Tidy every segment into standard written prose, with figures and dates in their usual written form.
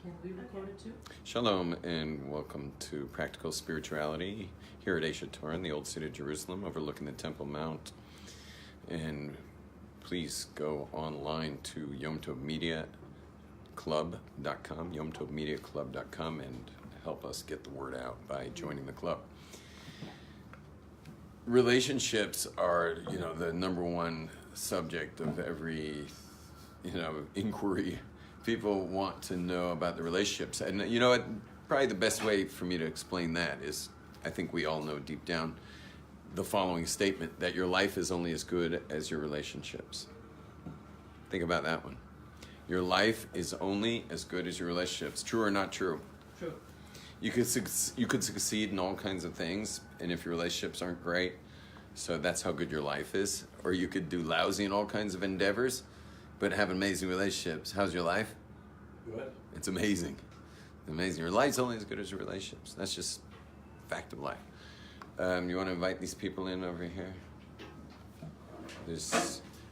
Can we record it too? Shalom and welcome to Practical Spirituality here at Asia Torah in the Old City of Jerusalem overlooking the Temple Mount. And please go online to yomtovmediaclub.com, yomtovmediaclub.com, and help us get the word out by joining the club. Relationships are, the number one subject of every, inquiry. People want to know about the relationships. And probably the best way for me to explain that is, I think we all know deep down, the following statement, that your life is only as good as your relationships. Think about that one. Your life is only as good as your relationships. True or not true? True. You could succeed in all kinds of things, and if your relationships aren't great, so that's how good your life is. Or you could do lousy in all kinds of endeavors, but have amazing relationships. How's your life? Good. It's amazing. It's amazing. Your life's only as good as your relationships. That's just fact of life. You want to invite these people in over here?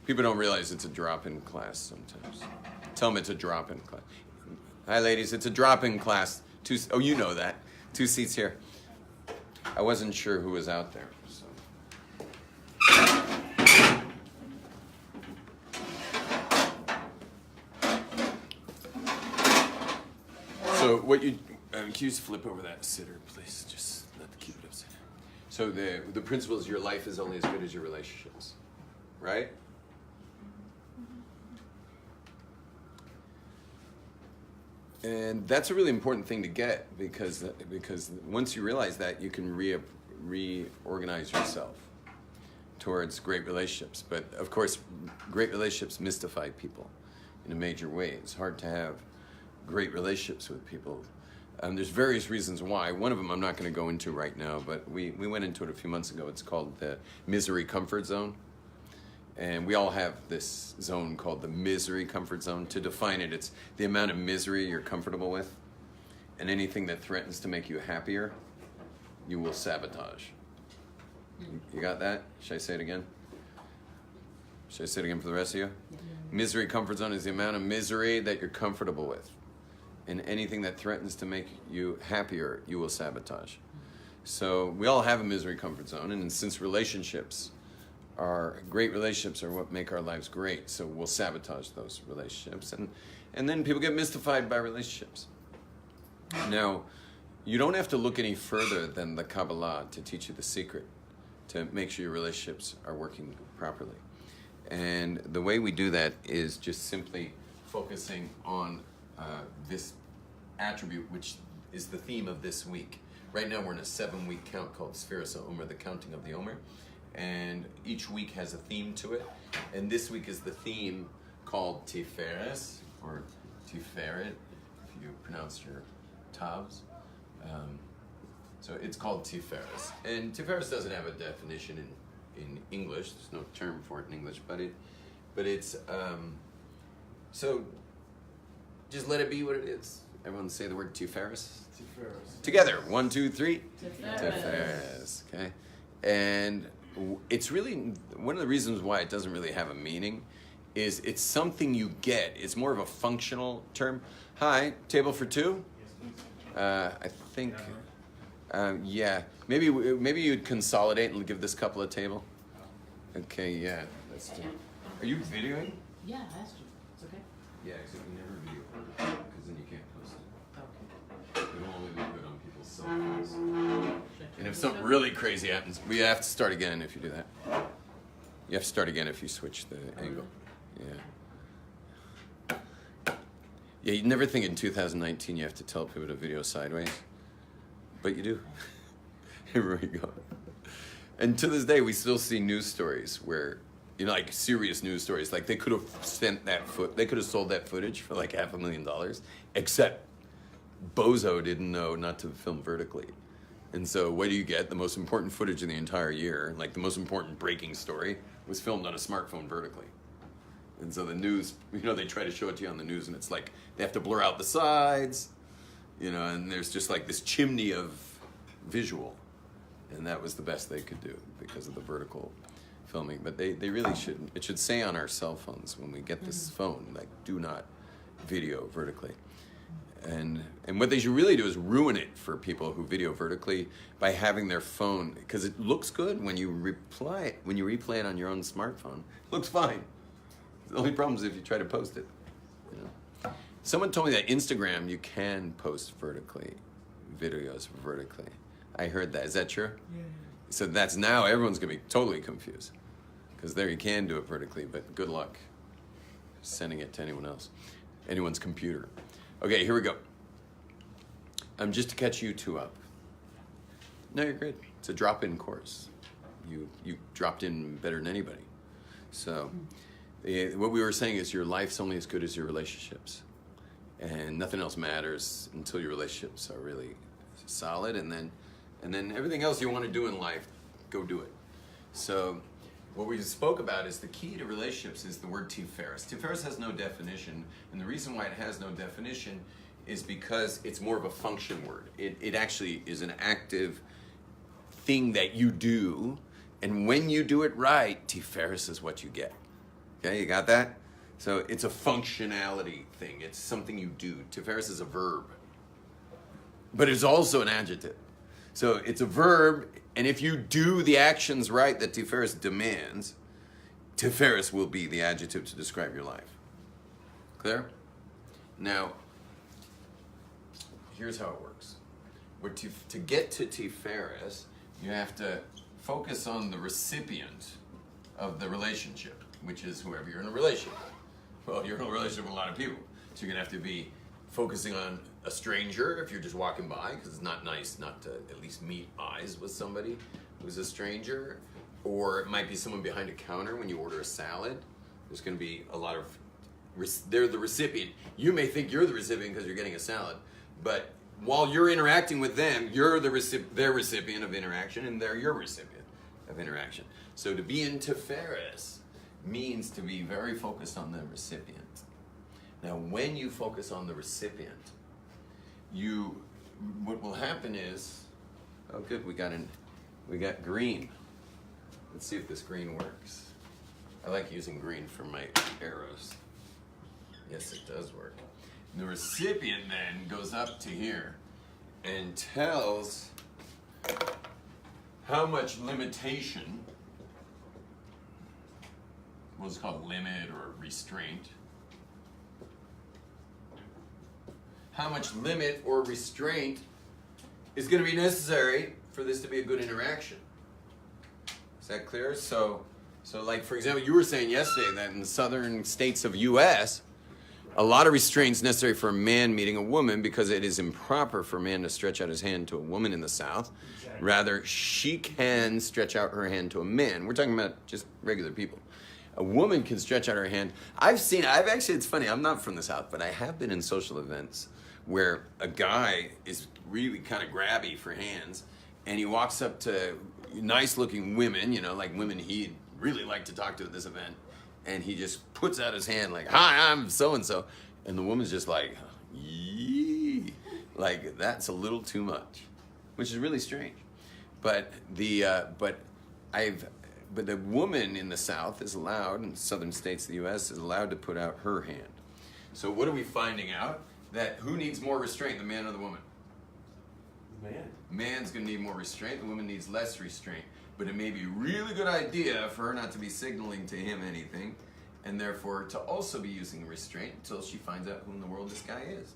People don't realize it's a drop-in class sometimes. Tell them it's a drop-in class. Hi, ladies. It's a drop-in class. Oh, you know that. 2 seats here. I wasn't sure who was out there. So what can you just flip over that sitter, please? Just keep it upside down. So the principle is your life is only as good as your relationships, right? And that's a really important thing to get because once you realize that, you can reorganize yourself towards great relationships. But of course, great relationships mystify people in a major way. It's hard to have great relationships with people. There's various reasons why. One of them I'm not going to go into right now, but we went into it a few months ago. It's called the misery comfort zone. And we all have this zone called the misery comfort zone. To define it, it's the amount of misery you're comfortable with, and anything that threatens to make you happier, you will sabotage. You got that? Should I say it again? Should I say it again for the rest of you? Misery comfort zone is the amount of misery that you're comfortable with. And anything that threatens to make you happier, you will sabotage. So we all have a misery comfort zone, and since great relationships are what make our lives great, so we'll sabotage those relationships. And then people get mystified by relationships. Now, you don't have to look any further than the Kabbalah to teach you the secret to make sure your relationships are working properly. And the way we do that is just simply focusing on this attribute, which is the theme of this week. Right now we're in a 7-week count called Sfiras HaOmer, the counting of the Omer. And each week has a theme to it. And this week is the theme called Tiferes, or Tiferet, if you pronounce your Tavs. So it's called Tiferes. And Tiferes doesn't have a definition in English. There's no term for it in English, but it's so just let it be what it is. Everyone say the word Tiferes. Tiferes. Together. 1, 2, 3. Tiferes. Tiferes. Okay. And it's really one of the reasons why it doesn't really have a meaning is it's something you get. It's more of a functional term. Hi, table for 2? I think. Yeah, maybe you'd consolidate and give this couple a table. Okay, yeah, that's. Are you videoing? Yeah, I asked you. It's okay. Yeah, except you never video because then you can't post it. Okay. It'll only look good on people's cell phones. Should I And if turn something this really crazy happens, we have to start again if you do that. You have to start again if you switch the angle. Yeah. Yeah, you'd never think in 2019 you have to tell people to video sideways. But you do. Here we go. And to this day, we still see news stories where, like serious news stories, like they could have they could have sold that footage for like $500,000, except Bozo didn't know not to film vertically. And so what do you get? The most important footage in the entire year, like the most important breaking story, was filmed on a smartphone vertically. And so the news, they try to show it to you on the news, and it's like they have to blur out the sides, and there's just like this chimney of visual. And that was the best they could do because of the vertical filming. But they really shouldn't. It should say on our cell phones when we get this phone, like, do not video vertically. And what they should really do is ruin it for people who video vertically by having their phone, because it looks good when you replay it on your own smartphone. It looks fine. The only problem is if you try to post it. You know? Someone told me that Instagram you can post vertically, videos vertically. I heard that. Is that true? Yeah. So that's now everyone's gonna be totally confused, because there you can do it vertically, but good luck sending it to anyone else, anyone's computer. Okay, here we go. Just to catch you two up. No, you're good. It's a drop-in course. You dropped in better than anybody. So what we were saying is your life's only as good as your relationships, and nothing else matters until your relationships are really solid, and then everything else you want to do in life, go do it. So what we spoke about is the key to relationships is the word tiferes. Tiferes has no definition, and the reason why it has no definition is because it's more of a function word. It actually is an active thing that you do, and when you do it right, tiferes is what you get. Okay, you got that? So it's a functionality thing. It's something you do. Tiferes is a verb, but it's also an adjective. So it's a verb, and if you do the actions right that tiferes demands, tiferes will be the adjective to describe your life. Clear? Now, here's how it works. To get to tiferes, you have to focus on the recipient of the relationship, which is whoever you're in a relationship with. Well, you're in a relationship with a lot of people, so you're going to have to be focusing on a stranger if you're just walking by, because it's not nice not to at least meet eyes with somebody who's a stranger. Or it might be someone behind a counter when you order a salad. There's going to be a lot of, they're the recipient. You may think you're the recipient because you're getting a salad, but while you're interacting with them, you're their recipient of interaction, and they're your recipient of interaction. So to be in tiferes means to be very focused on the recipient. Now, when you focus on the recipient, what will happen is, oh good, we got green. Let's see if this green works. I like using green for my arrows. Yes, it does work. And the recipient then goes up to here and tells how much limitation, what's called limit or restraint, how much limit or restraint is going to be necessary for this to be a good interaction. Is that clear? So like, for example, you were saying yesterday that in the southern states of U.S., a lot of restraints necessary for a man meeting a woman, because it is improper for a man to stretch out his hand to a woman in the South. Exactly. Rather, she can stretch out her hand to a man. We're talking about just regular people. A woman can stretch out her hand. It's funny, I'm not from the South, but I have been in social events where a guy is really kind of grabby for hands, and he walks up to nice looking women, like women he'd really like to talk to at this event, and he just puts out his hand like, "Hi, I'm so-and-so," and the woman's just like, "Yee," like that's a little too much, which is really strange. But the woman in the South is allowed, in southern states of the U.S., is allowed to put out her hand. So what are we finding out? That who needs more restraint, the man or the woman? The man. Man's going to need more restraint, the woman needs less restraint. But it may be a really good idea for her not to be signaling to him anything, and therefore to also be using restraint until she finds out who in the world this guy is.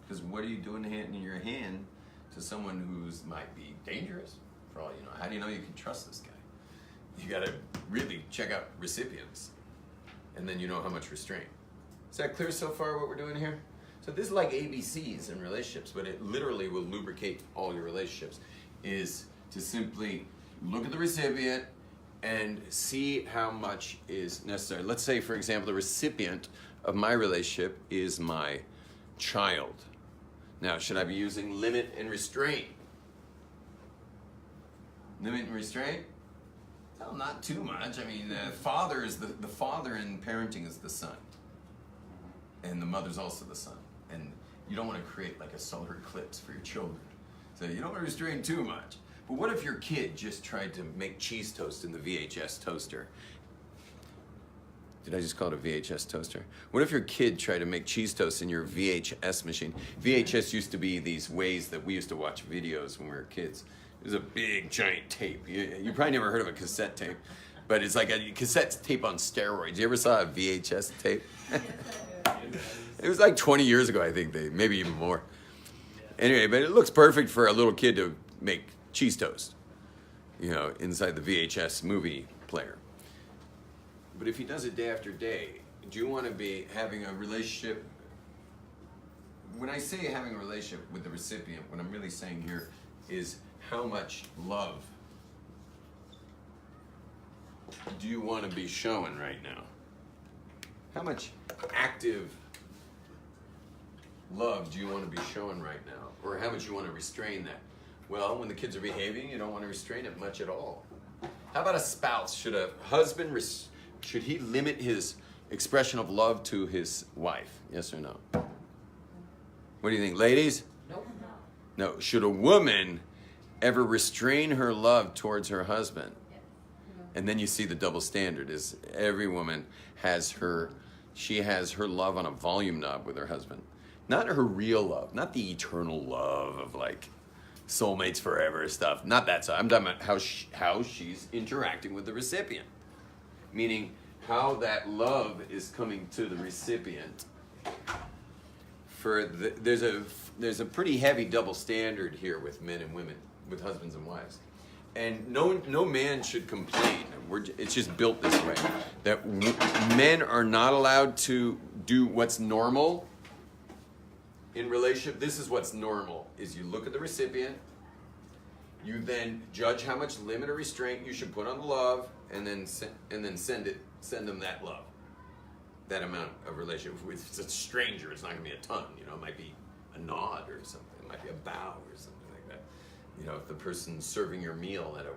Because what are you doing in your hand to someone who might be dangerous? For all you know, how do you know you can trust this guy? You got to really check out recipients, and then you know how much restraint. Is that clear so far what we're doing here? So this is like ABCs in relationships, but it literally will lubricate all your relationships, is to simply look at the recipient and see how much is necessary. Let's say, for example, the recipient of my relationship is my child. Now, should I be using limit and restraint? Limit and restraint? Well, not too much. I mean, the father in parenting is the son, and the mother's also the son. And you don't want to create like a solar eclipse for your children. So you don't want to restrain too much. But what if your kid just tried to make cheese toast in the VHS toaster? Did I just call it a VHS toaster? What if your kid tried to make cheese toast in your VHS machine? VHS used to be these ways that we used to watch videos when we were kids. It was a big, giant tape. You probably never heard of a cassette tape, but it's like a cassette tape on steroids. You ever saw a VHS tape? It was like 20 years ago, I think, maybe even more. Anyway, but it looks perfect for a little kid to make cheese toast, inside the VHS movie player. But if he does it day after day, do you want to be having a relationship? When I say having a relationship with the recipient, what I'm really saying here is how much love do you want to be showing right now? How much active love do you want to be showing right now? Or how much you want to restrain that? Well, when the kids are behaving, you don't want to restrain it much at all. How about a spouse? Should a husband should he limit his expression of love to his wife? Yes or no? What do you think, ladies? Nope. No. Should a woman ever restrain her love towards her husband? And then you see the double standard is every woman has her love on a volume knob with her husband. Not her real love, not the eternal love of like soulmates forever stuff. Not that stuff. I'm talking about how she's interacting with the recipient. Meaning how that love is coming to the recipient. There's a pretty heavy double standard here with men and women, with husbands and wives. And no man should complain. It's just built this way. That men are not allowed to do what's normal in relationship. This is what's normal, is you look at the recipient, you then judge how much limit or restraint you should put on the love, and then send them that love, that amount of relationship. If it's a stranger, it's not going to be a ton. It might be a nod or something. It might be a bow or something like that. If the person's serving your meal at a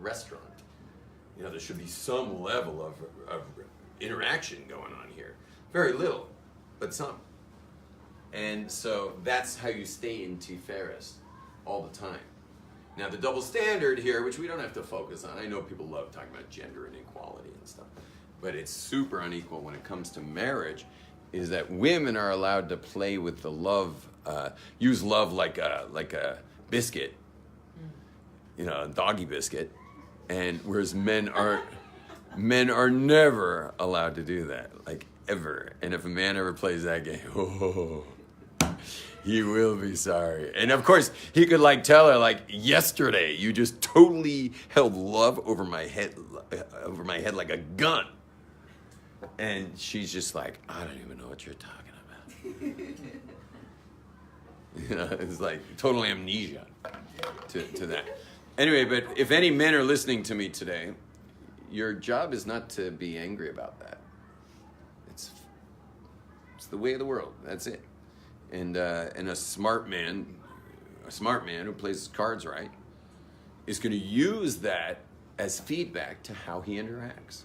restaurant, there should be some level of interaction going on here. Very little, but some. And so that's how you stay in Tiferes all the time. Now the double standard here, which we don't have to focus on, I know people love talking about gender inequality and stuff, but it's super unequal when it comes to marriage, is that women are allowed to play with the love, use love like a biscuit, a doggy biscuit, and whereas men are never allowed to do that, like ever. And if a man ever plays that game, he will be sorry. And of course, he could tell her yesterday, you just totally held love over my head like a gun. And she's just like, I don't even know what you're talking about. It's like total amnesia to that. Anyway, but if any men are listening to me today, your job is not to be angry about that. It's the way of the world. That's it. And a smart man who plays his cards right, is going to use that as feedback to how he interacts.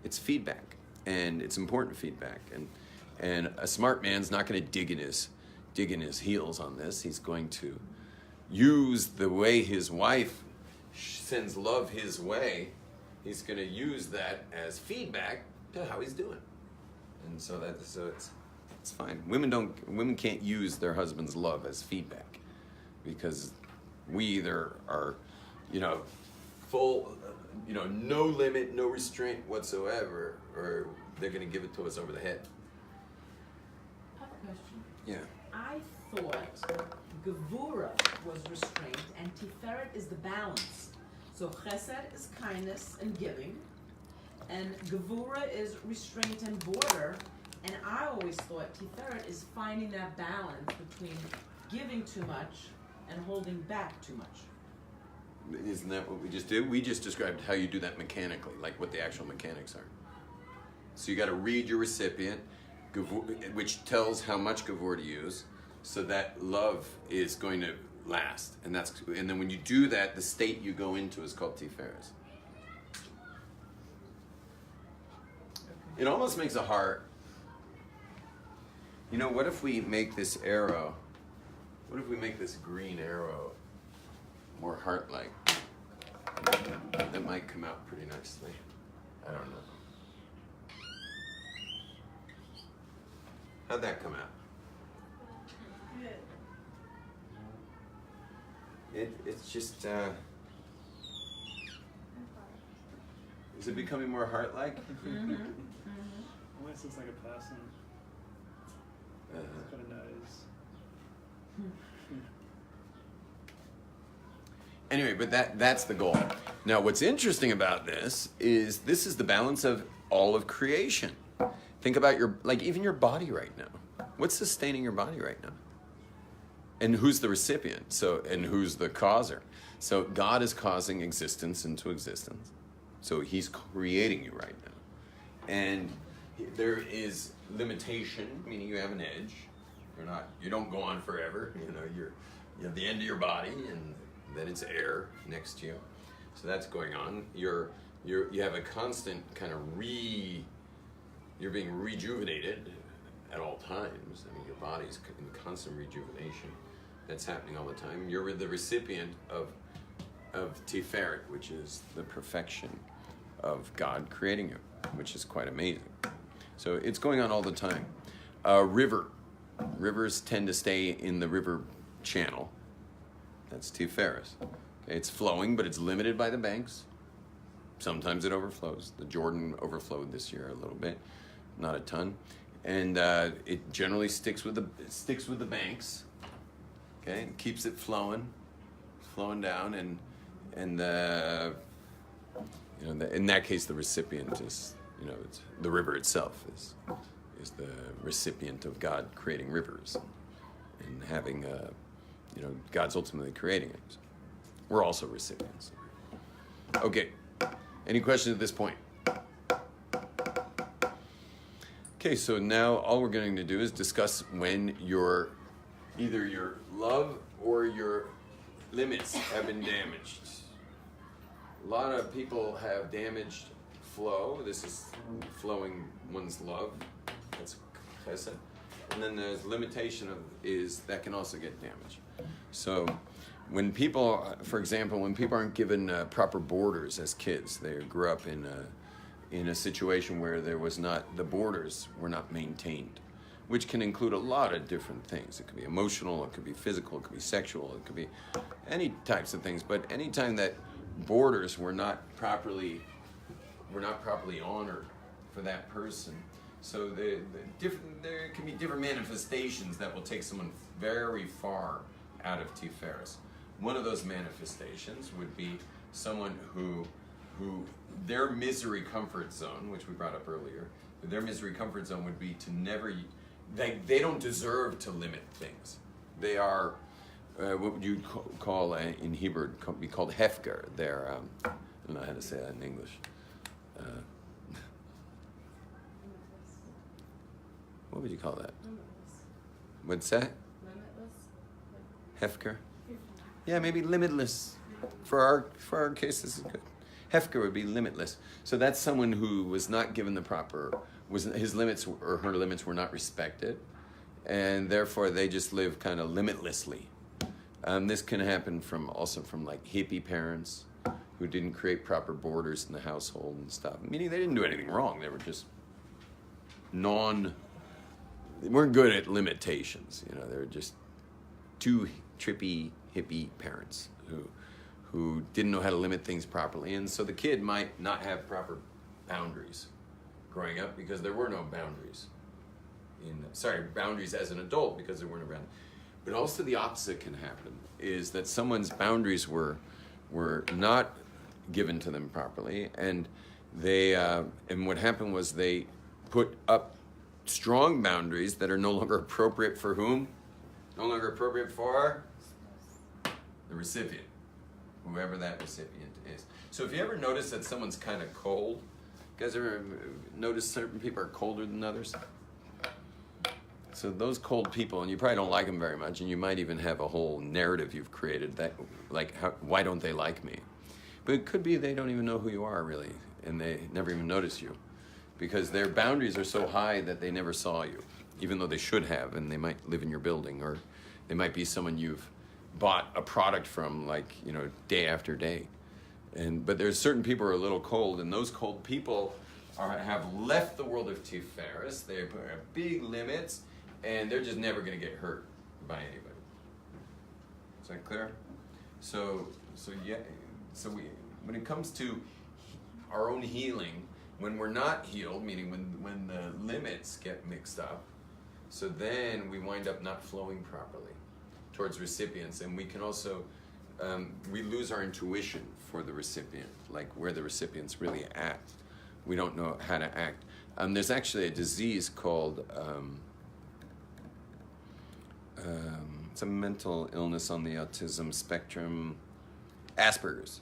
It's feedback, and it's important feedback. And a smart man's not going to dig in his heels on this. He's going to use the way his wife sends love his way. He's going to use that as feedback to how he's doing. And so it's fine. Women can't use their husband's love as feedback, because we either are, full, no limit, no restraint whatsoever, or they're going to give it to us over the head. I have a question. Yeah. I thought Gevura was restraint and Tiferet is the balance. So Chesed is kindness and giving, and Gevura is restraint and border. And I always thought Tiferet is finding that balance between giving too much and holding back too much. Isn't that what we just did? We just described how you do that mechanically, like what the actual mechanics are. So you got to read your recipient, which tells how much gavur to use, so that love is going to last. And then when you do that, the state you go into is called Tiferes. It almost makes a heart. What if we make this arrow, what if we make this green arrow more heart-like? That might come out pretty nicely. I don't know. How'd that come out? It's just, is it becoming more heart-like? Almost looks like a person. It's got a nose. Anyway, but that's the goal. Now, what's interesting about this is the balance of all of creation. Think about even your body right now. What's sustaining your body right now? And who's the recipient? And who's the causer? So God is causing existence into existence. So he's creating you right now. And there is limitation, meaning you have an edge. You don't go on forever. You have the end of your body, and then it's air next to you. So that's going on. You have a constant kind of you're being rejuvenated at all times. I mean, your body's in constant rejuvenation. That's happening all the time. You're the recipient of Tiferet, which is the perfection of God creating you, which is quite amazing. So it's going on all the time. Rivers tend to stay in the river channel. That's Tiferet. Okay, it's flowing, but it's limited by the banks. Sometimes it overflows. The Jordan overflowed this year a little bit, not a ton, and it generally sticks with the banks. Okay, and keeps it flowing down, and in that case, the recipient is it's the river itself is the recipient of God creating rivers and having God's ultimately creating it. So we're also recipients. Okay, any questions at this point? Okay, so now all we're going to do is discuss when either your love or your limits have been damaged. A lot of people have damaged flow. This is flowing one's love. That's chesed. And then there's limitation that can also get damaged. So when people, for example, when people aren't given proper borders as kids, they grew up in a situation where the borders were not maintained, which can include a lot of different things. It could be emotional, it could be physical, it could be sexual, it could be any types of things. But anytime that borders were not properly honored for that person, so there can be different manifestations that will take someone very far out of Tiferet. One of those manifestations would be someone who their misery comfort zone, which we brought up earlier, their misery comfort zone would be to never. They don't deserve to limit things. They are what would you call in Hebrew be called hefker. They're I don't know how to say that in English. What would you call that? What's that? Hefker. Yeah, maybe limitless. For our case, this is good. Hefker would be limitless. So that's someone who was not given the proper, his limits or her limits were not respected, and therefore they just live kind of limitlessly. This can happen also from like hippie parents who didn't create proper borders in the household and stuff. Meaning they didn't do anything wrong. They were just they weren't good at limitations. They were just two trippy hippie parents who didn't know how to limit things properly, and so the kid might not have proper boundaries growing up because there were no boundaries. Boundaries as an adult because there weren't no boundaries. But also the opposite can happen, is that someone's boundaries were not given to them properly, and and what happened was they put up strong boundaries that are no longer appropriate for whom? No longer appropriate for the recipient, whoever that recipient is. So if you ever notice that someone's kind of cold, you guys ever notice certain people are colder than others? So those cold people, and you probably don't like them very much, and you might even have a whole narrative you've created that, why don't they like me? But it could be they don't even know who you are really, and they never even notice you, because their boundaries are so high that they never saw you, even though they should have, and they might live in your building, or they might be someone you've bought a product from, day after day. But there's certain people who are a little cold, and those cold people have left the world of Tiferet. They have big limits, and they're just never going to get hurt by anybody. Is that clear? So we, when it comes to our own healing, when we're not healed, meaning when the limits get mixed up, so then we wind up not flowing properly towards recipients, and we can also we lose our intuition for the recipient, like where the recipient's really at. We don't know how to act. There's actually a disease called it's a mental illness on the autism spectrum, Asperger's.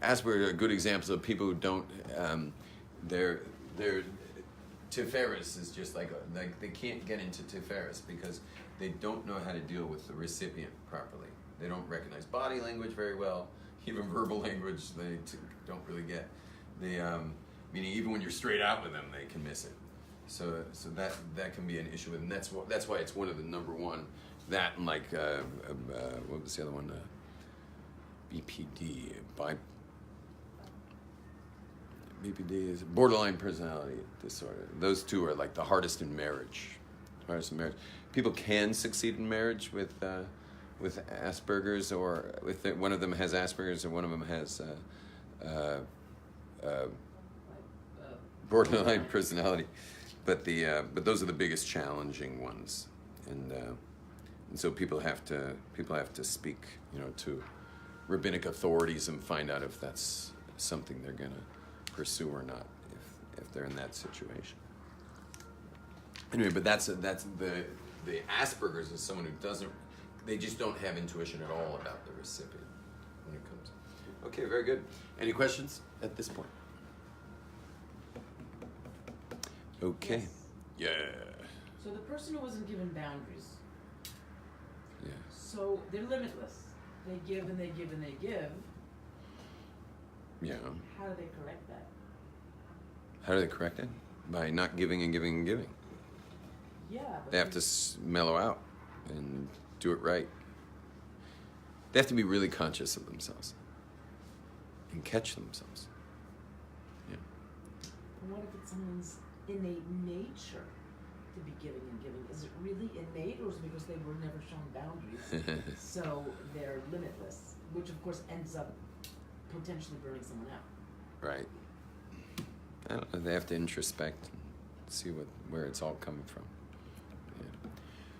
Asperger's are good examples of people who don't, their Tiferes is just like they can't get into Tiferes because they don't know how to deal with the recipient properly. They don't recognize body language very well, even verbal language they don't really get. They, meaning even when you're straight out with them, they can miss it. So that can be an issue with, and that's why it's one of the number one. That and like what was the other one? BPD. BPD is borderline personality disorder. Those two are like the hardest in marriage. People can succeed in marriage with Asperger's, or if one of them has Asperger's or one of them has borderline personality. But those are the biggest challenging ones, and so people have to speak, to rabbinic authorities and find out if that's something they're gonna pursue or not, if they're in that situation. Anyway, but that's the Asperger's is someone who they just don't have intuition at all about the recipient when it comes. Okay, very good. Any questions at this point? Okay. Yes. Yeah. So the person who wasn't given boundaries, Yeah. so they're limitless. They give and they give and they give. Yeah. How do they correct that? How do they correct it? By not giving and giving and giving. Yeah. But They have to mellow out and do it right. They have to be really conscious of themselves and catch themselves. Yeah. What if it's someone's innate nature to be giving and giving? Is it really innate, or is it because they were never shown boundaries? So they're limitless, which of course ends up potentially burning someone out. Right. I don't know. They have to introspect and see where it's all coming from.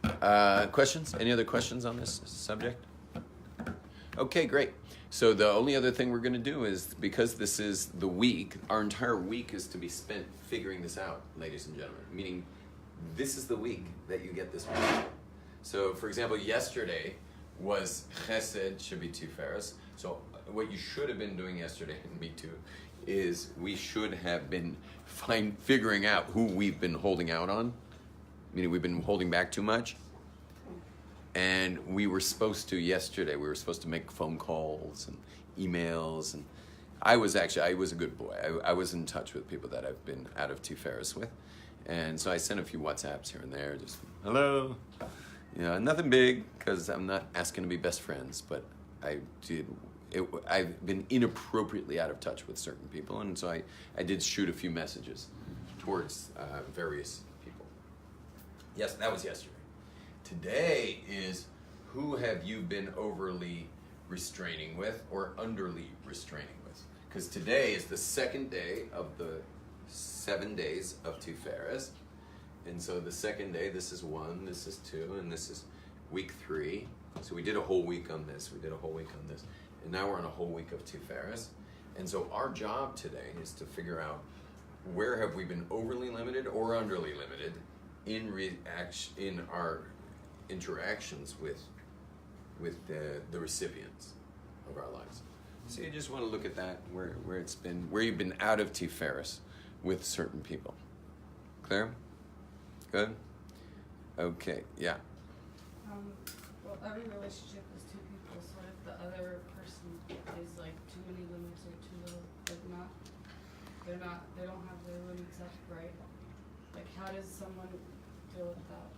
Yeah. Questions? Any other questions on this subject? Okay, great. So the only other thing we're going to do is, because this is the week, our entire week is to be spent figuring this out, ladies and gentlemen. Meaning, this is the week that you get this week. So, for example, yesterday was Chesed should be Tiferes. So what you should have been doing yesterday, and me too, is we should have been figuring out who we've been holding out on. Meaning we've been holding back too much. And we were supposed to make phone calls and emails, and I was a good boy. I was in touch with people that I've been out of Tiferes with, and so I sent a few WhatsApps here and there, just hello, nothing big, because I'm not asking to be best friends, but I've been inappropriately out of touch with certain people, and so I did shoot a few messages towards various people. Yes, that was yesterday. Today is, who have you been overly restraining with or underly restraining with? Because today is the second day of the 7 days of Tiferes. And so the second day, this is 1, this is 2, and this is week 3. So we did a whole week on this, and now we're on a whole week of Tiferes. And so our job today is to figure out, where have we been overly limited or underly limited in our interactions with the recipients of our lives. So you just want to look at that, where you've been out of Tiferes with certain people. Clear? Good? Okay, yeah. Well, every relationship is two people, so if the other person is like too many limits or too little, they don't have their limits up, right? Like, how does someone deal with that?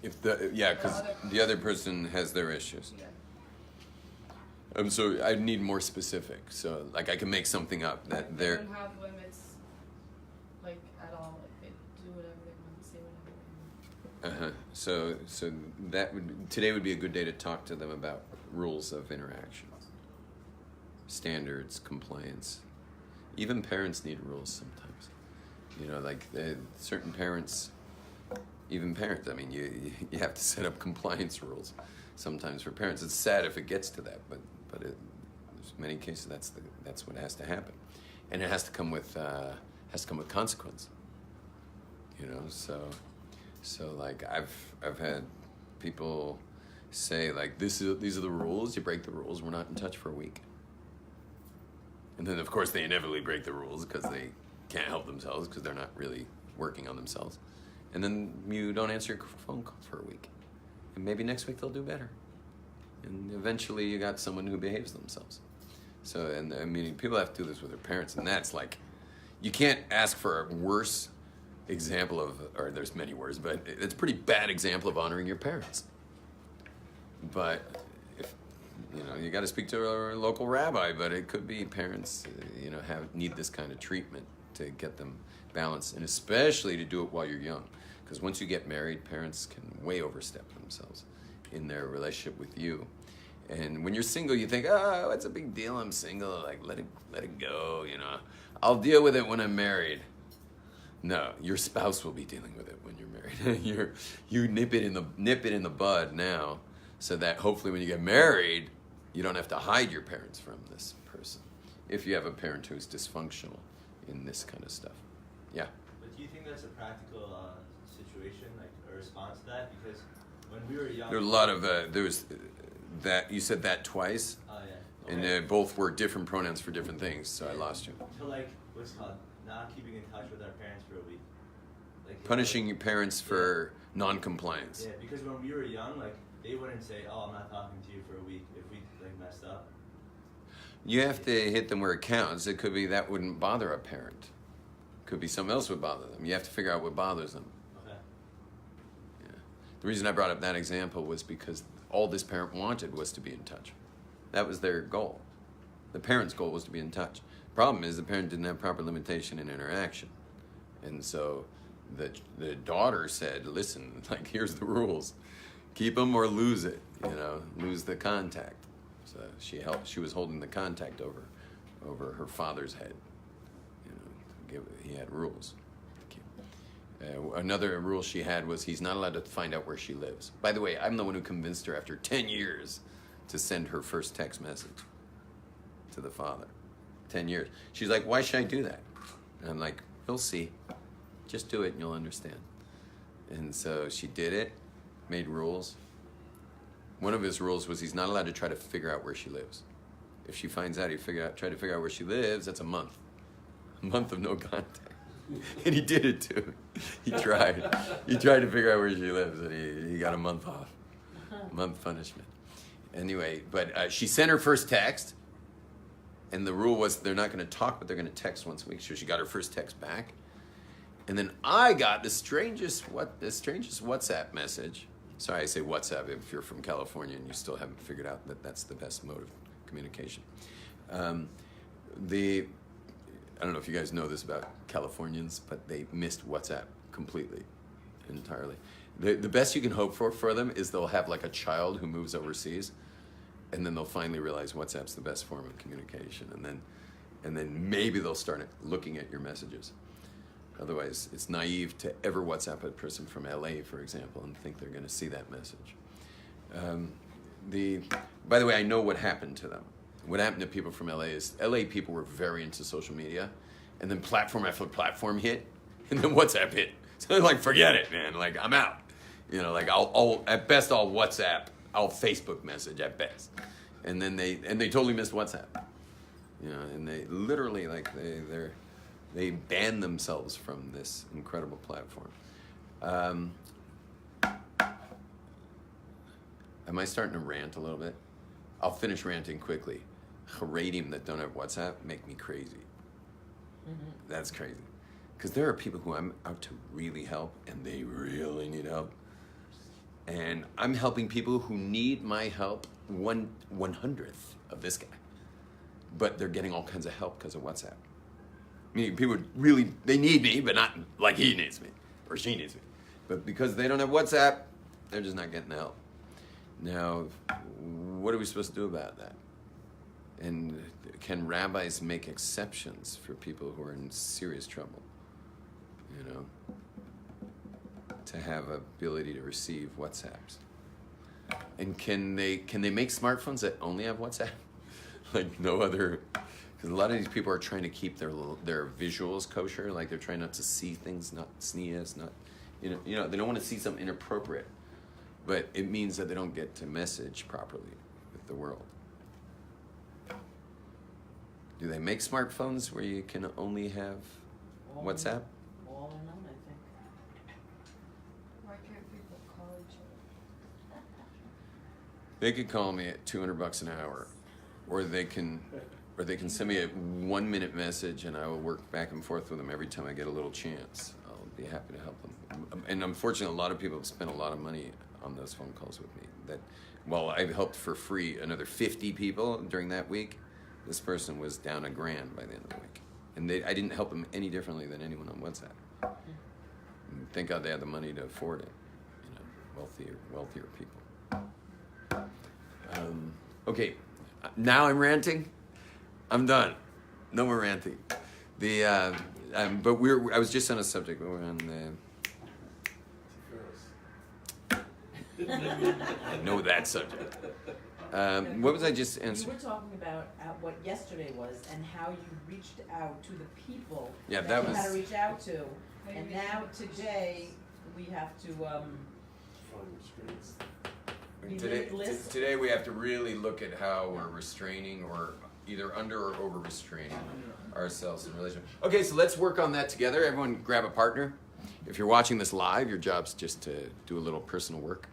Because the other person has their issues. Yeah. So I need more specific. So, like, I can make something up that they don't have limits, like, at all. Like, they do whatever they want, say whatever they want. So today would be a good day to talk to them about rules of interaction, standards, compliance. Even parents need rules sometimes. You know, like certain parents, even parents. I mean, you have to set up compliance rules sometimes for parents. It's sad if it gets to that, but there's many cases that's what has to happen, and it has to come with consequence. You know, so like I've had people say like these are the rules. You break the rules, we're not in touch for a week. And then of course they inevitably break the rules because they can't help themselves because they're not really working on themselves. And then you don't answer your phone call for a week. And maybe next week they'll do better. And eventually you got someone who behaves themselves. So, and I mean, people have to do this with their parents, and that's like, you can't ask for a worse example of, or there's many words, but it's a pretty bad example of honoring your parents. But if, you know, you got to speak to a local rabbi, but it could be parents, you know, need this kind of treatment to get them balanced, and especially to do it while you're young. Because once you get married, parents can way overstep themselves in their relationship with you. And when you're single, you think, oh, what's a big deal? I'm single. Like, let it go, you know. I'll deal with it when I'm married. No, your spouse will be dealing with it when you're married. You nip it in the bud now, so that hopefully when you get married, you don't have to hide your parents from this person. If you have a parent who's dysfunctional in this kind of stuff, yeah. But do you think that's a practical situation, like a response to that? Because when we were young, There were a lot of there was that you said that twice. Oh yeah. Okay. And both were different pronouns for different things, so I lost you. So like, what's it called? Not keeping in touch with our parents for a week. Like Punishing your parents for non-compliance. Yeah, because when we were young, like they wouldn't say, "Oh, I'm not talking to you for a week" if we like messed up. You have to hit them where it counts. It could be that wouldn't bother a parent. Could be something else would bother them. You have to figure out what bothers them. Okay. Yeah. The reason I brought up that example was because all this parent wanted was to be in touch. That was their goal. The parent's goal was to be in touch. Problem is the parent didn't have proper limitation and interaction. And so the daughter said, listen, like, here's the rules. Keep them or lose it, you know, lose the contact. So she was holding the contact over her father's head. You know, he had rules. Another rule she had was he's not allowed to find out where she lives. By the way, I'm the one who convinced her after 10 years to send her first text message to the father. 10 years. She's like, why should I do that? And I'm like, you'll see. Just do it and you'll understand. And so she did it, made rules. One of his rules was he's not allowed to try to figure out where she lives. If she finds out, try to figure out where she lives, that's a month. A month of no contact. And he did it too. He tried. He tried to figure out where she lives, and he got a month off. Month punishment. Anyway, but she sent her first text, and the rule was they're not going to talk, but they're going to text once a week. So she got her first text back, and then I got the strangest WhatsApp message. Sorry, I say WhatsApp if you're from California and you still haven't figured out that that's the best mode of communication. I don't know if you guys know this about Californians, but they missed WhatsApp completely, entirely. The best you can hope for them is they'll have like a child who moves overseas, and then they'll finally realize WhatsApp's the best form of communication, and then maybe they'll start looking at your messages. Otherwise, it's naive to ever WhatsApp a person from LA, for example, and think they're going to see that message. By the way, I know what happened to them. What happened to people from LA is LA people were very into social media, and then platform after platform hit, and then WhatsApp hit. So they're like, forget it, man. Like, I'm out. You know, like I'll at best I'll WhatsApp, I'll Facebook message at best, and then they totally missed WhatsApp. You know, and they literally like they banned themselves from this incredible platform. Am I starting to rant a little bit? I'll finish ranting quickly. Haredim that don't have WhatsApp make me crazy. Mm-hmm. That's crazy. Because there are people who I'm out to really help, and they really need help. And I'm helping people who need my help 1/100th of this guy. But they're getting all kinds of help because of WhatsApp. I mean, people really, they need me, but not like he needs me, or she needs me. But because they don't have WhatsApp, they're just not getting help. Now, what are we supposed to do about that? And can rabbis make exceptions for people who are in serious trouble? You know, to have ability to receive WhatsApps. And can they make smartphones that only have WhatsApp? Like no other, because a lot of these people are trying to keep their visuals kosher. Like they're trying not to see things, not sneeze, not, you know, they don't want to see something inappropriate. But it means that they don't get to message properly with the world. Do they make smartphones where you can only have WhatsApp? All or none, I think. Why can't people call each other? They could call me at $200 an hour, or they can send me a 1 minute message, and I will work back and forth with them every time I get a little chance. I'll be happy to help them. And unfortunately, a lot of people have spent a lot of money on those phone calls with me. That while I've helped for free another 50 people during that week, this person was down $1,000 by the end of the week, and I didn't help them any differently than anyone on WhatsApp. And thank God they had the money to afford it. You know, wealthier people. Okay, now I'm ranting. I'm done. No more ranting. But I was just on a subject. We're on I know that subject. What was I just You answering? were talking about what yesterday was and how you reached out to the people Yeah, that that you had was- to reach out to. How you And reach now out to today, we have to, we Today, list. today we have to really look at how we're restraining or either under or over restraining ourselves in relation. Okay, so let's work on that together. Everyone grab a partner. If you're watching this live, your job's just to do a little personal work.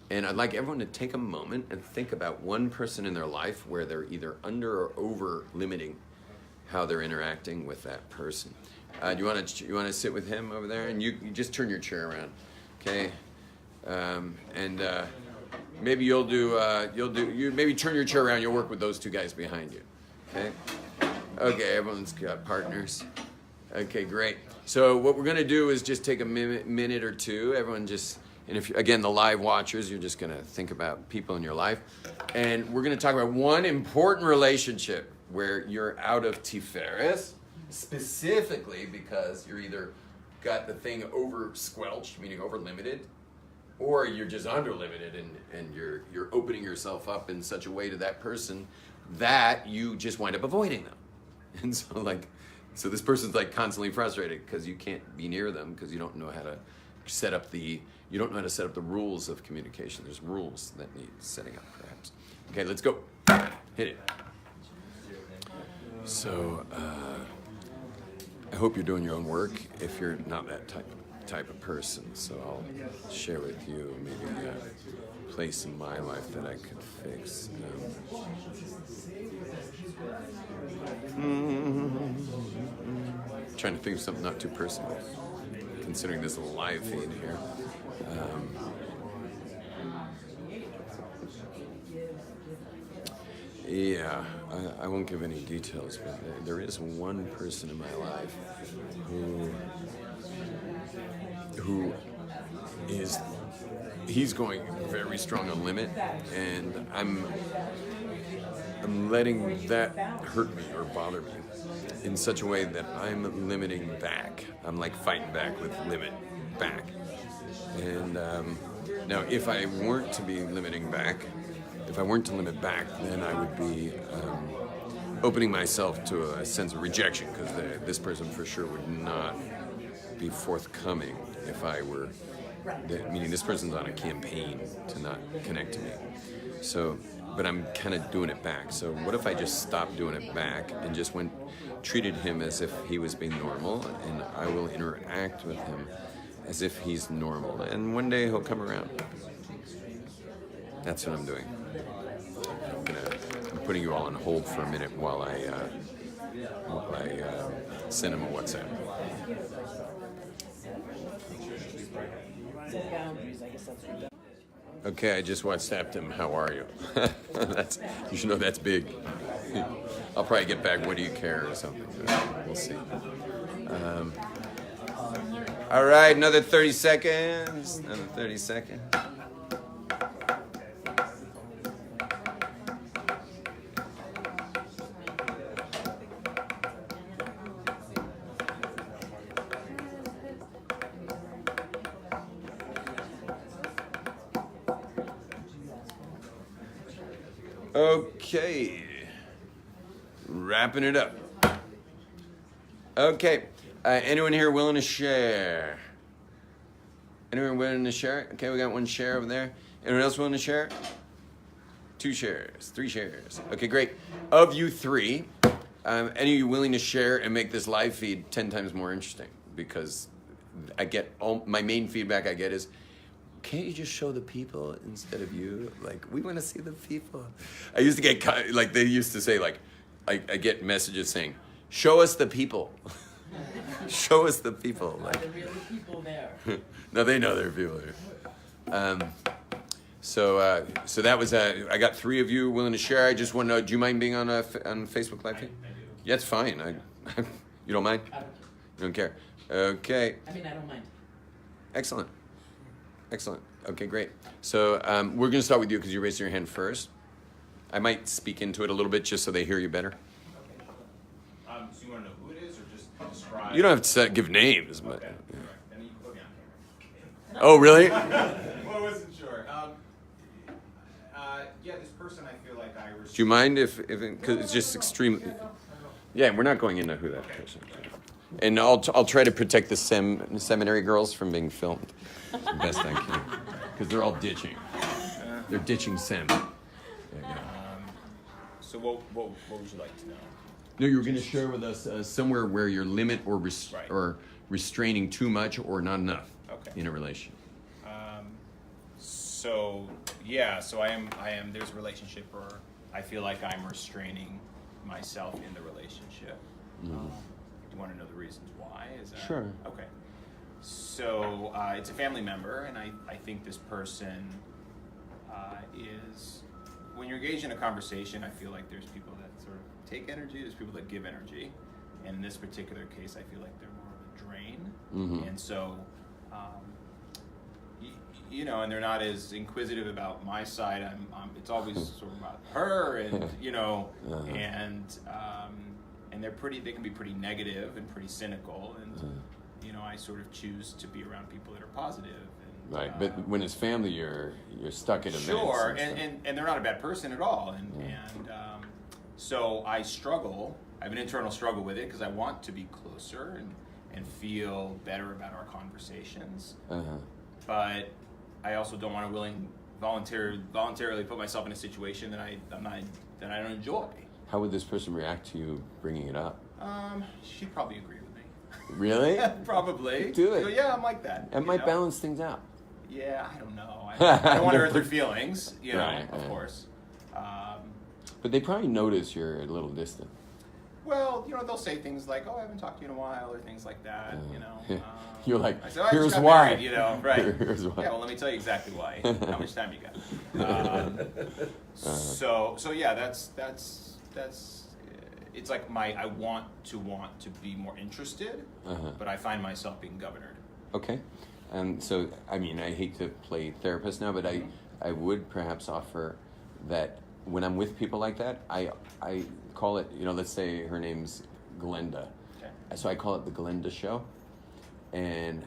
And I'd like everyone to take a moment and think about one person in their life where they're either under or over limiting how they're interacting with that person. You want to sit with him over there, and you just turn your chair around, okay? Maybe maybe turn your chair around. You'll work with those two guys behind you, okay? Okay, everyone's got partners. Okay, great. So what we're gonna do is just take a minute or two. Everyone just. And if, again, the live watchers, you're just going to think about people in your life. And we're going to talk about one important relationship where you're out of Tiferet, specifically because you're either got the thing over squelched, meaning over limited, or you're just under limited and you're opening yourself up in such a way to that person that you just wind up avoiding them. And so this person's like constantly frustrated because you can't be near them because you don't know how to set up the rules of communication. There's rules that need setting up, perhaps. Okay, let's go. Hit it. So, I hope you're doing your own work if you're not that type of person. So I'll share with you maybe a place in my life that I could fix. Trying to think of something not too personal, considering this live feed here. Yeah, I won't give any details, but there is one person in my life he's going very strong on limit, and I'm letting that hurt me or bother me in such a way that I'm limiting back. I'm like fighting back with limit back. And now if I weren't to be limiting back, if I weren't to limit back, then I would be opening myself to a sense of rejection, because this person for sure would not be forthcoming if I were, meaning this person's on a campaign to not connect to me. So, but I'm kind of doing it back. So what if I just stopped doing it back and just treated him as if he was being normal, and I will interact with him as if he's normal, and one day he'll come around. That's what I'm doing. I'm putting you all on hold for a minute while I send him a WhatsApp. Okay, I just WhatsApped him. How are you? You should know that's big. I'll probably get back. What do you care or something? We'll see. All right, another 30 seconds. Another 30 seconds. Okay, wrapping it up. Okay, anyone here willing to share? Anyone willing to share? Okay, we got one share over there. Anyone else willing to share? 2 shares, 3 shares. Okay, great. Of you 3, any of you willing to share and make this live feed 10 times more interesting? Because I get my main feedback I get is, can't you just show the people instead of you? Like, we want to see the people. I used to get, like, they used to say, like, I get messages saying, show us the people. Show us the people. Are there really people there? No, they know there are people there. So that was, I got 3 of you willing to share. I just want to know, do you mind being on Facebook Live feed? I do. Yeah, it's fine. You don't mind? I don't care. You don't care? Okay. I mean, I don't mind. Excellent. Excellent. Okay, great. So we're going to start with you because you raised your hand first. I might speak into it a little bit just so they hear you better. Okay, sure. So you want to know who it is or just describe? You don't have to give names, but. Okay, Yeah. right. Then you can put me on camera. Oh, really? Well, I wasn't sure. Yeah, this person I feel like I Do you mind if because it's just extremely. Yeah, we're not going into who that person is. And I'll try to protect the seminary girls from being filmed as best I can because they're all ditching. They're ditching Sem. So what would you like to know? No, you were going to share with us somewhere where your limit or Right. or restraining too much or not enough Okay. in a relation. So yeah, so I am. There's a relationship where I feel like I'm restraining myself in the relationship. Do you want to know the reasons why? Is that Sure. Okay. So it's a family member, and I think this person is. When you're engaged in a conversation, I feel like there's people that sort of take energy. There's people that give energy, and in this particular case, I feel like they're more of a drain, and so. You know, and they're not as inquisitive about my side. It's always sort of about her, and you know, and they can be pretty negative and pretty cynical, and you know, I sort of choose to be around people that are positive. And, Right, but when it's family, you're stuck in events. Sure, and and they're not a bad person at all, and so I struggle. I have an internal struggle with it because I want to be closer and feel better about our conversations, but I also don't want to voluntarily put myself in a situation that I don't enjoy. How would this person react to you bringing it up? She'd probably agree with me. Really? Probably. Do it. So, yeah, I'm like that. It you might know? balance things out. Yeah, I don't know. I don't want to hurt their feelings, you know, Right, of right. course. But they probably notice you're a little distant. Well, you know, they'll say things like, "Oh, I haven't talked to you in a while," or things like that. You know. You're like, I said, "Oh, I just here's got why. married," you know, right? Here's why. Yeah, well, let me tell you exactly why. How much time you got? So yeah, that's. It's like I want to be more interested, but I find myself being governed. Okay. So, I mean, I hate to play therapist now, but I would perhaps offer that when I'm with people like that, I call it, you know, let's say her name's Glenda. Okay. So I call it the Glenda Show. And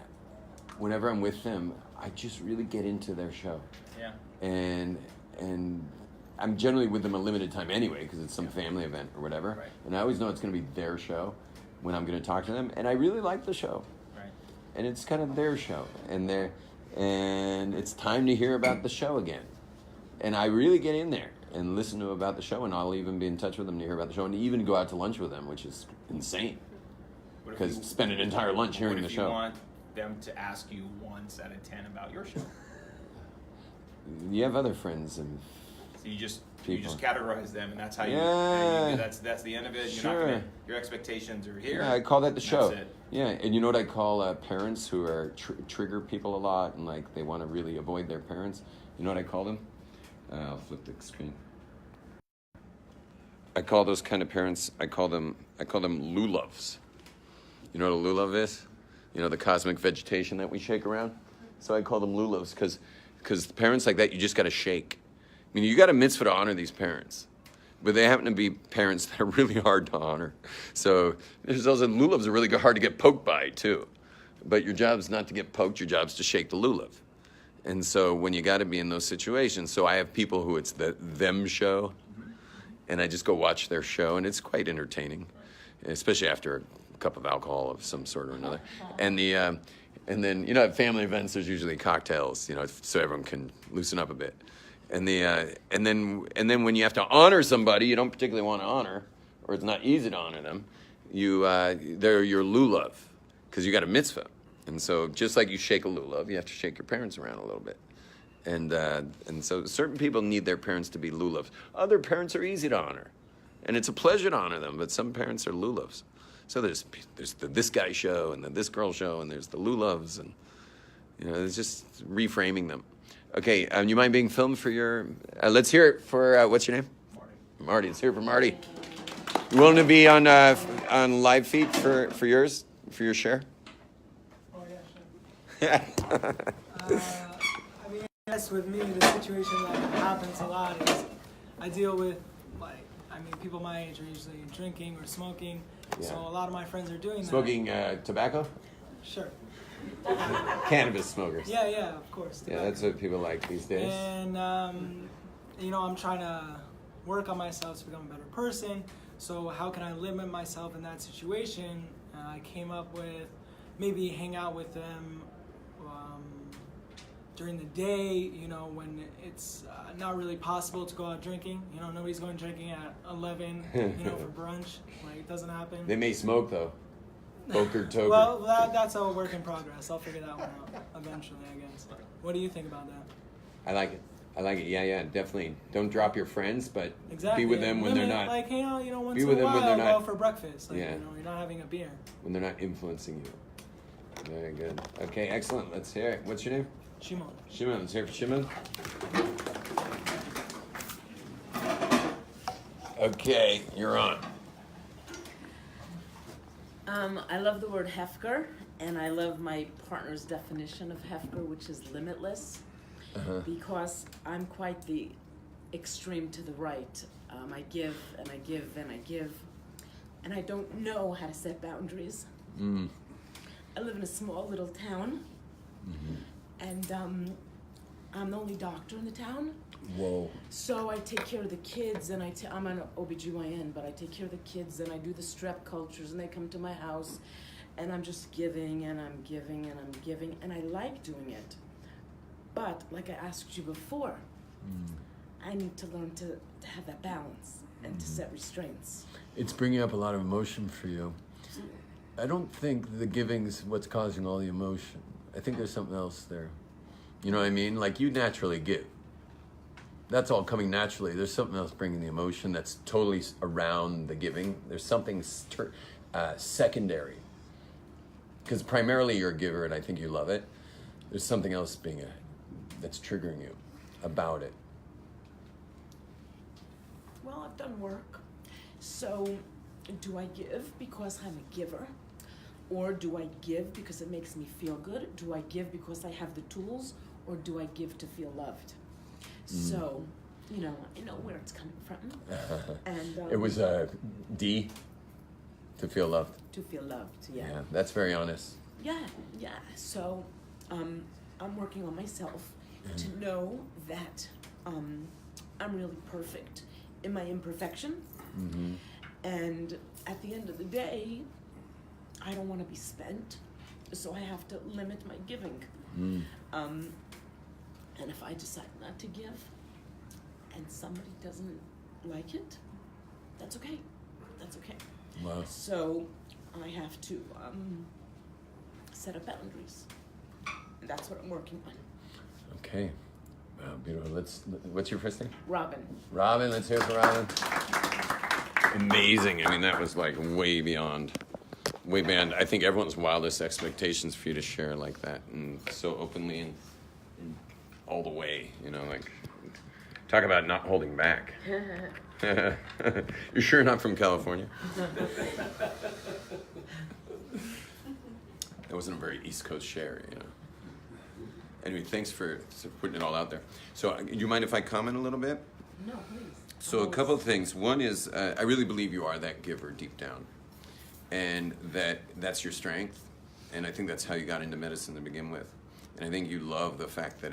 whenever I'm with them, I just really get into their show. Yeah. And I'm generally with them a limited time anyway, because it's some family event or whatever. Right. And I always know it's going to be their show when I'm going to talk to them. And I really like the show. Right. And it's kind of their show. And it's time to hear about the show again. And I really get in there and listen to about the show, and I'll even be in touch with them to hear about the show, and even go out to lunch with them, which is insane. Because spend an entire lunch hearing the show. What if you want them to ask you once out of 10 about your show? You have other friends and So you just people. categorize them, and that's how you. Yeah. That's the end of it. Sure. You're not gonna, your expectations are here. Yeah, I call that the show. That's it. Yeah, and you know what I call parents who are trigger people a lot, and like they want to really avoid their parents. You know what I call them? I'll flip the screen. I call those kind of parents. I call them lulovs. You know what a lulav is? you know, the cosmic vegetation that we shake around. So I call them lulavs because parents like that, you just got to shake. I mean, you got a mitzvah to honor these parents, but they happen to be parents that are really hard to honor. So there's also lulavs are really hard to get poked by too. But your job is not to get poked, your job is to shake the lulav. And so when you got to be in those situations, so I have people who it's the them show, and I just go watch their show, and it's quite entertaining, especially after a cup of alcohol of some sort or another. And then, you know, at family events, there's usually cocktails, you know, so everyone can loosen up a bit. And then when you have to honor somebody you don't particularly want to honor, or it's not easy to honor them, they're your lulav, because you got a mitzvah. And so just like you shake a lulav, you have to shake your parents around a little bit. And so certain people need their parents to be lulavs. Other parents are easy to honor, and it's a pleasure to honor them, but some parents are lulavs. So there's the this guy show, and the this girl show, and there's the lulavs, and you know, it's just reframing them. Okay, you mind being filmed for your, let's hear it for, what's your name? Marty, let's hear it for Marty. You willing to be on live feed for yours, for your share? I mean, yes, with me, the situation that happens a lot is I deal with, people my age are usually drinking or smoking. Yeah. So a lot of my friends are doing Smoking tobacco? Sure. Cannabis smokers. Yeah, of course. Yeah, that's what people like these days. And, I'm trying to work on myself to become a better person. So how can I limit myself in that situation? I came up with maybe hang out with them during the day, you know, when it's not really possible to go out drinking. You know, nobody's going drinking at 11, you know, for brunch. Like, it doesn't happen. They may smoke, though. Poker toker. Well, that's a work in progress. I'll figure that one out eventually, I guess. What do you think about that? I like it. Yeah, definitely. Don't drop your friends, but Exactly. be with them when they're not. Like, you know, once be in with a them when while, they're go not- out for breakfast. Like, Yeah. you know, you're not having a beer. When they're not influencing you. Very good. Okay, excellent. Let's hear it. What's your name? Shimon. Shimon. Let's hear it for Shimon. Okay, you're on. I love the word hefker, and I love my partner's definition of hefker, which is limitless, because I'm quite the extreme to the right. I give and I give and I give, and I don't know how to set boundaries. I live in a small little town, and I'm the only doctor in the town. Whoa. So I take care of the kids, and I'm an OBGYN, but I take care of the kids, and I do the strep cultures, and they come to my house, and I'm just giving, and I'm giving, and I'm giving, and I like doing it. But, like I asked you before, I need to learn to have that balance and to set restraints. It's bringing up a lot of emotion for you. I don't think the giving's what's causing all the emotion. I think there's something else there. You know what I mean? Like, you naturally give. That's all coming naturally. There's something else bringing the emotion that's totally around the giving. There's something secondary. Because primarily you're a giver, and I think you love it. There's something else that's triggering you about it. Well, I've done work. So, do I give because I'm a giver? Or do I give because it makes me feel good? Do I give because I have the tools? Or do I give to feel loved? So, I know where it's coming from. And It was D, to feel loved. to feel loved, yeah. Yeah, that's very honest. Yeah. So, I'm working on myself to know that I'm really perfect in my imperfection. And at the end of the day, I don't want to be spent, so I have to limit my giving. And if I decide not to give, and somebody doesn't like it, that's okay. That's okay. Wow. So I have to set up boundaries. And that's what I'm working on. Okay. Wow, beautiful. What's your first name? Robin. Robin, let's hear it for Robin. Amazing. I mean, that was like way beyond. I think everyone's wildest expectations for you to share like that, and so openly and all the way, like, talk about not holding back. You're sure not from California? That wasn't a very East Coast share, you know. Anyway, thanks for putting it all out there. So, do you mind if I comment a little bit? No, please. So, a couple of things. One is, I really believe you are that giver deep down, and that's your strength. And I think that's how you got into medicine to begin with. And I think you love the fact that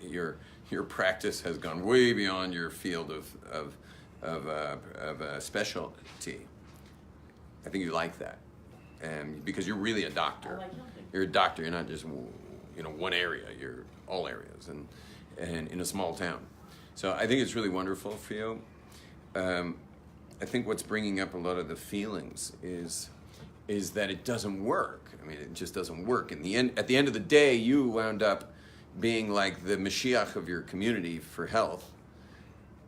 your practice has gone way beyond your field of specialty. I think you like that, and because you're really a doctor. I like helping. You're a doctor. You're not just one area. You're all areas, and in a small town. So I think it's really wonderful for you. I think what's bringing up a lot of the feelings is that it doesn't work. I mean, it just doesn't work. In the end, at the end of the day, you wound up being like the Mashiach of your community for health,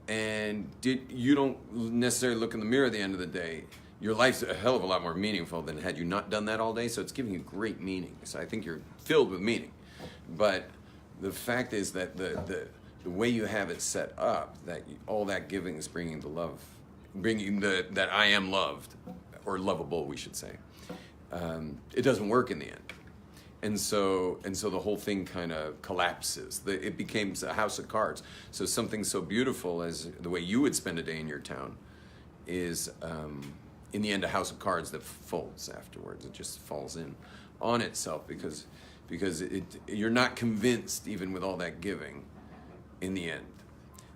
and you don't necessarily look in the mirror at the end of the day. Your life's a hell of a lot more meaningful than had you not done that all day. So it's giving you great meaning. So I think you're filled with meaning. But the fact is that the way you have it set up, that all that giving is bringing the love, bringing that I am loved, or lovable, we should say. It doesn't work in the end. And so the whole thing kind of collapses. It becomes a house of cards. So something so beautiful as the way you would spend a day in your town is, in the end, a house of cards that folds afterwards. It just falls in on itself because you're not convinced, even with all that giving, in the end.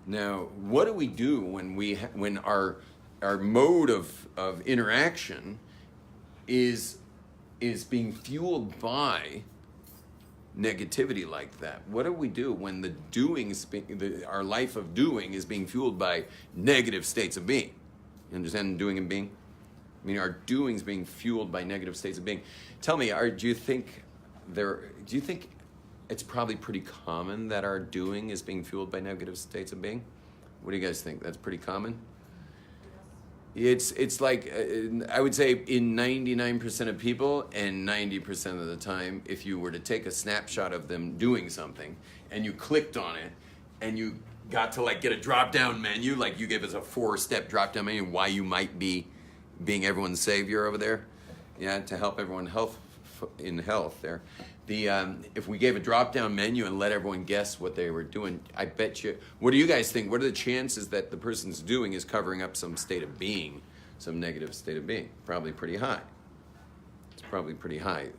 Now, what do we do when our mode of interaction is being fueled by negativity like that? What do we do when our life of doing is being fueled by negative states of being? You understand doing and being? I mean, our doing's being fueled by negative states of being. Tell me, do you think it's probably pretty common that our doing is being fueled by negative states of being? What do you guys think? That's pretty common? It's like, I would say in 99% of people and 90% of the time, if you were to take a snapshot of them doing something and you clicked on it and you got to get a drop-down menu, like you gave us a 4-step drop-down menu, why you might be being everyone's savior over there, yeah, to help everyone in health there. If we gave a drop-down menu and let everyone guess what they were doing, I bet you, what do you guys think? What are the chances that the person's doing is covering up some state of being, some negative state of being? Probably pretty high. It's probably pretty high.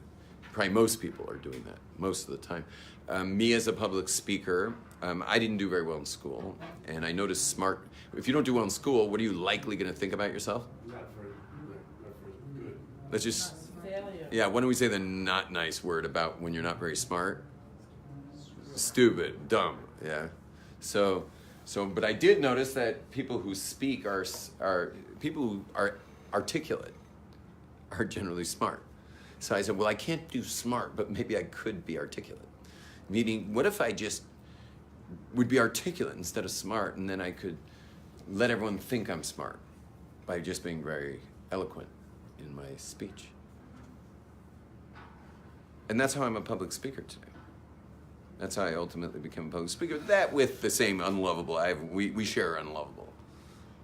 Probably most people are doing that most of the time. Me as a public speaker, I didn't do very well in school, and I noticed if you don't do well in school, what are you likely going to think about yourself? Not very good. Let's just, Failure. yeah, why don't we say the not nice word about when you're not very smart? Stupid, dumb, yeah. So, but I did notice that people who speak are people who are articulate, are generally smart. So I said, well, I can't do smart, but maybe I could be articulate. Meaning, what if I just would be articulate instead of smart, and then I could let everyone think I'm smart by just being very eloquent in my speech. And that's how I'm a public speaker today. That's how I ultimately became a public speaker. That with the same unlovable, we share unlovable.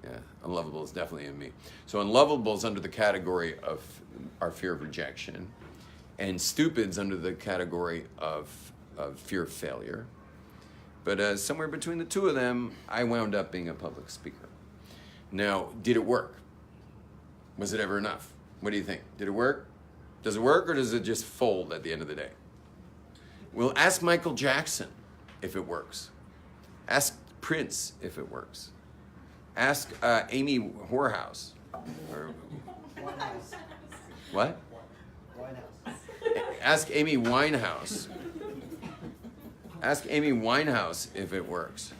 Yeah, unlovable is definitely in me. So unlovable is under the category of our fear of rejection, and stupid's under the category of fear of failure. But somewhere between the two of them, I wound up being a public speaker. Now, did it work? Was it ever enough? What do you think? Did it work? Does it work, or does it just fold at the end of the day? Well, ask Michael Jackson if it works. Ask Prince if it works. Ask Amy Winehouse. What? Winehouse. Ask Amy Winehouse. Ask Amy Winehouse if it works.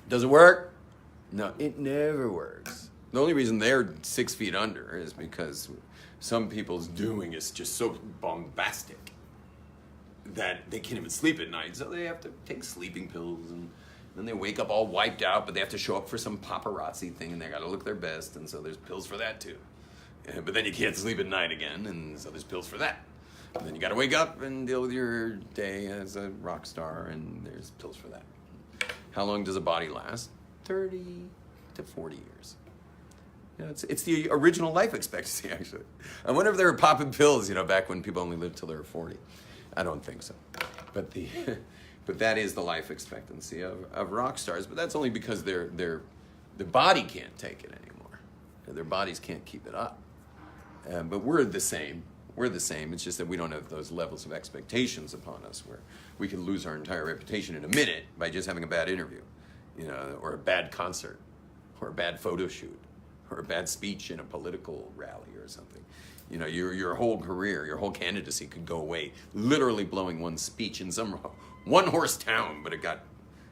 Does it work? No, it never works. The only reason they're 6 feet under is because some people's doing is just so bombastic that they can't even sleep at night. So they have to take sleeping pills, and then they wake up all wiped out, but they have to show up for some paparazzi thing, and they got to look their best, and so there's pills for that too. But then you can't sleep at night again, and so there's pills for that. And then you got to wake up and deal with your day as a rock star, and there's pills for that. How long does a body last? 30 to 40 years. You know, it's the original life expectancy, actually. I wonder if they were popping pills, you know, back when people only lived till they were 40. I don't think so. But but that is the life expectancy of rock stars. But that's only because their body can't take it anymore. Their bodies can't keep it up. But we're the same. We're the same. It's just that we don't have those levels of expectations upon us where we can lose our entire reputation in a minute by just having a bad interview, you know, or a bad concert, or a bad photo shoot, or a bad speech in a political rally or something. You know, your whole career, your whole candidacy could go away literally blowing one speech in some one-horse town, but it got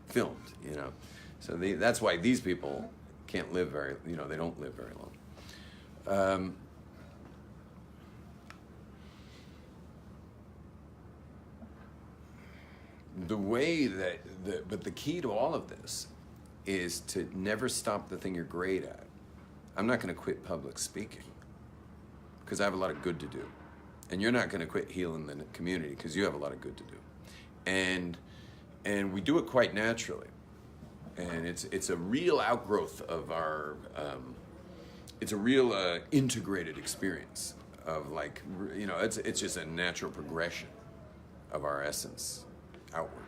filmed, you know. So that's why these people can't live very, you know, they don't live very long. The way but the key to all of this is to never stop the thing you're great at. I'm not going to quit public speaking because I have a lot of good to do. And you're not going to quit healing the community because you have a lot of good to do. And we do it quite naturally. And it's a real outgrowth of our, it's a real integrated experience of, like, you know, it's just a natural progression of our essence outward.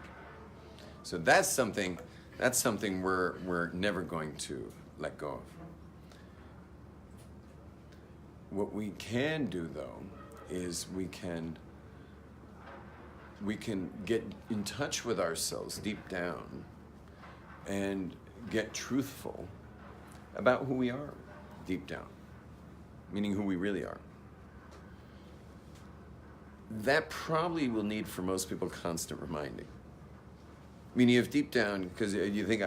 So that's something we're never going to let go of. What we can do, though, is we can get in touch with ourselves deep down and get truthful about who we are deep down, meaning who we really are. That probably will need, for most people, constant reminding. Meaning, if deep down, because you think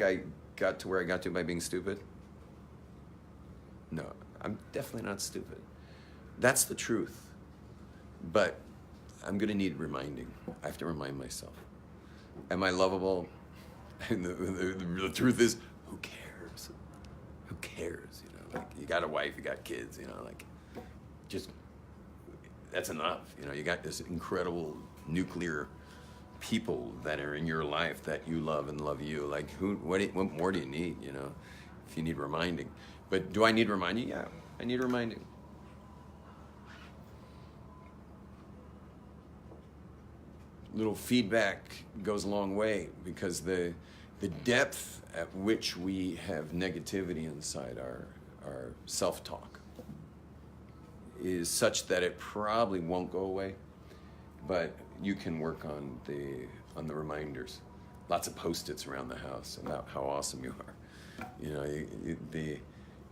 I got to where I got to by being stupid? No, I'm definitely not stupid. That's the truth. But I'm going to need reminding. I have to remind myself. Am I lovable? And the truth is, who cares? Who cares? You know, like, you got a wife, you got kids, you know, like, just, that's enough. You know, you got this incredible nuclear people that are in your life that you love and love you. Like, what more do you need, you know, if you need reminding? But do I need reminding? Yeah, I need reminding. Little feedback goes a long way, because the depth at which we have negativity inside our self-talk is such that it probably won't go away, but you can work on the reminders. Lots of Post-its around the house about how awesome you are. You know, you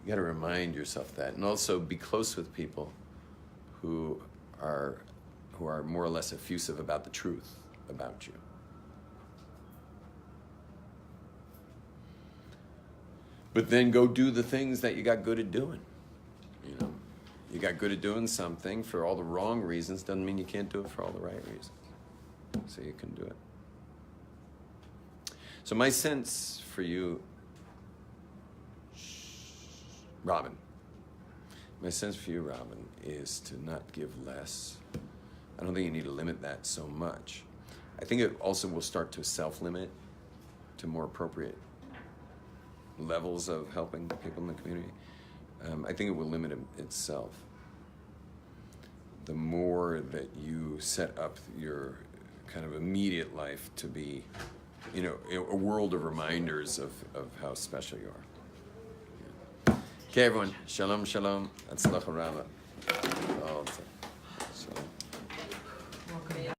got to remind yourself that, and also be close with people who are more or less effusive about the truth about you. But then go do the things that you got good at doing. You know, you got good at doing something for all the wrong reasons doesn't mean you can't do it for all the right reasons. So you can do it. So my sense for you, Robin, is to not give less. I don't think you need to limit that so much. I think it also will start to self-limit to more appropriate levels of helping people in the community. I think it will limit itself. The more that you set up your kind of immediate life to be, you know, a world of reminders of how special you are. Okay, everyone. Shalom, shalom. Atzlacha Rabba.